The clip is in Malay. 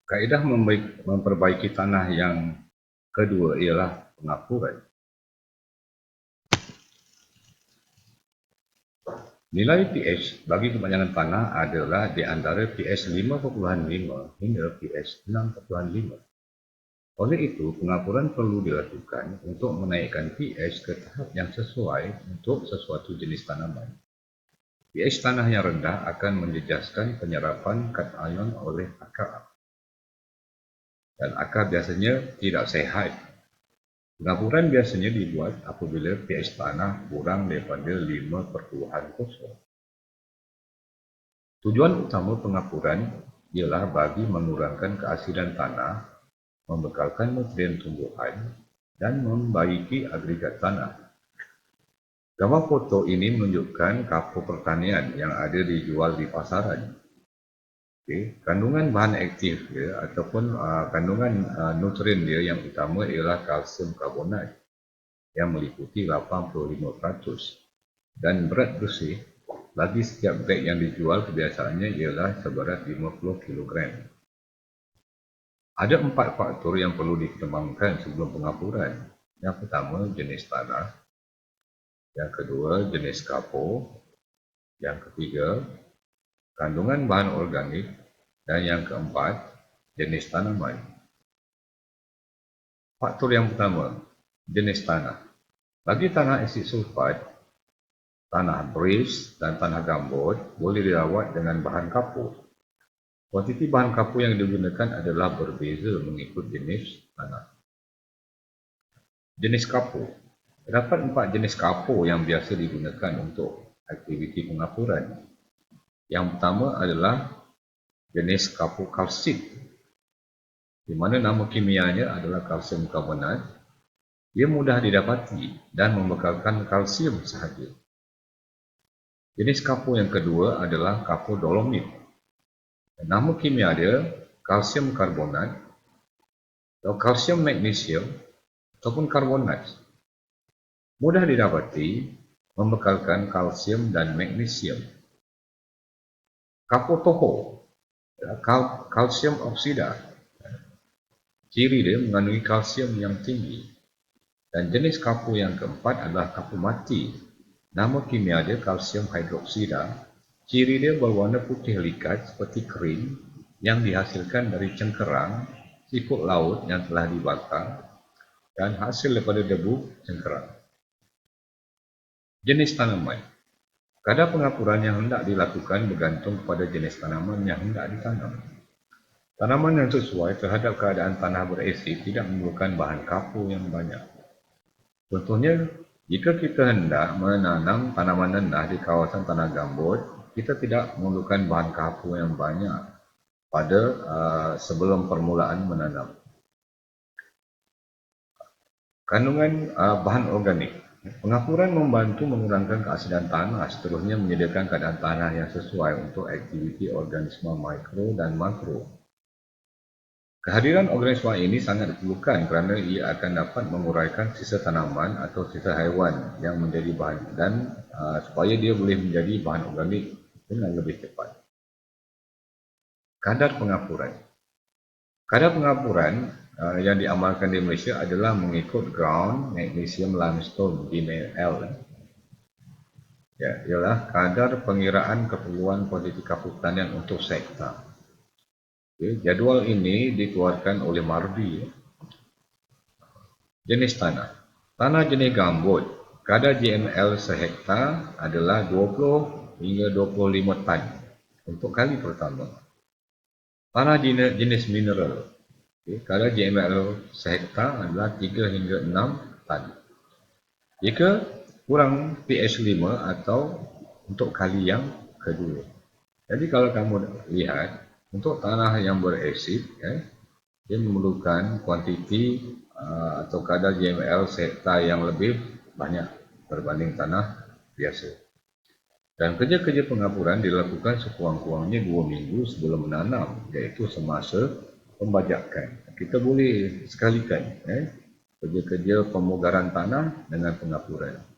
Kaedah memperbaiki tanah yang kedua ialah pengapuran. Nilai pH bagi kepanjangan tanah adalah di antara pH 5.5 hingga pH 6.5. Oleh itu, pengapuran perlu dilakukan untuk menaikkan pH ke tahap yang sesuai untuk sesuatu jenis tanaman. pH tanah yang rendah akan menjejaskan penyerapan kation oleh akar. Dan akar biasanya tidak sehat. Pengapuran biasanya dibuat apabila pH tanah kurang daripada 5.0. Tujuan utama pengapuran ialah bagi mengurangkan keasidan tanah, membekalkan nutrien tumbuhan, dan membaiki agregat tanah. Gambar foto ini menunjukkan kapur pertanian yang ada dijual di pasaran. Kandungan bahan aktif dia ataupun kandungan nutrien dia yang utama ialah kalsium karbonat yang meliputi 85% dan berat bersih bagi setiap beg yang dijual kebiasaannya ialah seberat 50 kg. Ada 4 faktor yang perlu dikembangkan sebelum pengapuran. Yang pertama, jenis tanah. Yang kedua, jenis kapur. Yang ketiga, kandungan bahan organik. Dan yang keempat, jenis tanaman. Faktor yang pertama, jenis tanah. Bagi tanah asid sulfat, tanah beris dan tanah gambut boleh dirawat dengan bahan kapur. Kuantiti bahan kapur yang digunakan adalah berbeza mengikut jenis tanah. Jenis kapur. Terdapat 4 jenis kapur yang biasa digunakan untuk aktiviti pengapuran. Yang pertama adalah jenis kapur kalsit, di mana nama kimianya adalah kalsium karbonat. Ia mudah didapati dan membekalkan kalsium sahaja. Jenis kapur yang kedua adalah kapur dolomit. Nama kimia dia kalsium karbonat atau kalsium magnesium ataupun karbonat. Mudah didapati, membekalkan kalsium dan magnesium. Kapur toho, kalsium oksida. Ciri dia mengandungi kalsium yang tinggi. Dan jenis kapur yang keempat adalah kapur mati. Nama kimia dia kalsium hidroksida. Ciri dia berwarna putih likat seperti krim yang dihasilkan dari cengkerang, siput laut yang telah dibakar dan hasil daripada debu cengkerang. Jenis tanaman. Kadar pengapuran yang hendak dilakukan bergantung kepada jenis tanaman yang hendak ditanam. Tanaman yang sesuai terhadap keadaan tanah berasid tidak memerlukan bahan kapur yang banyak. Contohnya, jika kita hendak menanam tanaman nendah di kawasan tanah gambut, kita tidak memerlukan bahan kapur yang banyak pada sebelum permulaan menanam. Kandungan bahan organik. Pengapuran membantu mengurangkan keasidan tanah, seterusnya menyediakan keadaan tanah yang sesuai untuk aktiviti organisma mikro dan makro. Kehadiran organisma ini sangat diperlukan kerana ia akan dapat menguraikan sisa tanaman atau sisa haiwan yang menjadi bahan dan supaya dia boleh menjadi bahan organik dengan lebih cepat. Kadar pengapuran. Kadar pengapuran yang diamalkan di Malaysia adalah mengikut ground magnesium limestone GML. Ialah kadar pengiraan keperluan kuantiti kapur pertanian untuk sektor. Jadual ini dikeluarkan oleh Mardi. Jenis tanah. Tanah jenis gambut. Kadar GML sehektar adalah 20 hingga 25 tan untuk kali pertama. Tanah jenis mineral. Kadar GML sehektar adalah 3 hingga 6 tan. Jika kurang pH 5 atau untuk kali yang kedua. Jadi kalau kamu lihat, untuk tanah yang berasid, dia memerlukan kuantiti atau kadar GML sehektar yang lebih banyak berbanding tanah biasa. Dan kerja-kerja pengapuran dilakukan sekurang-kurangnya 2 minggu sebelum menanam, iaitu semasa pembajakan. Kita boleh sekalikan kerja-kerja pemugaran tanah dengan pengapuran.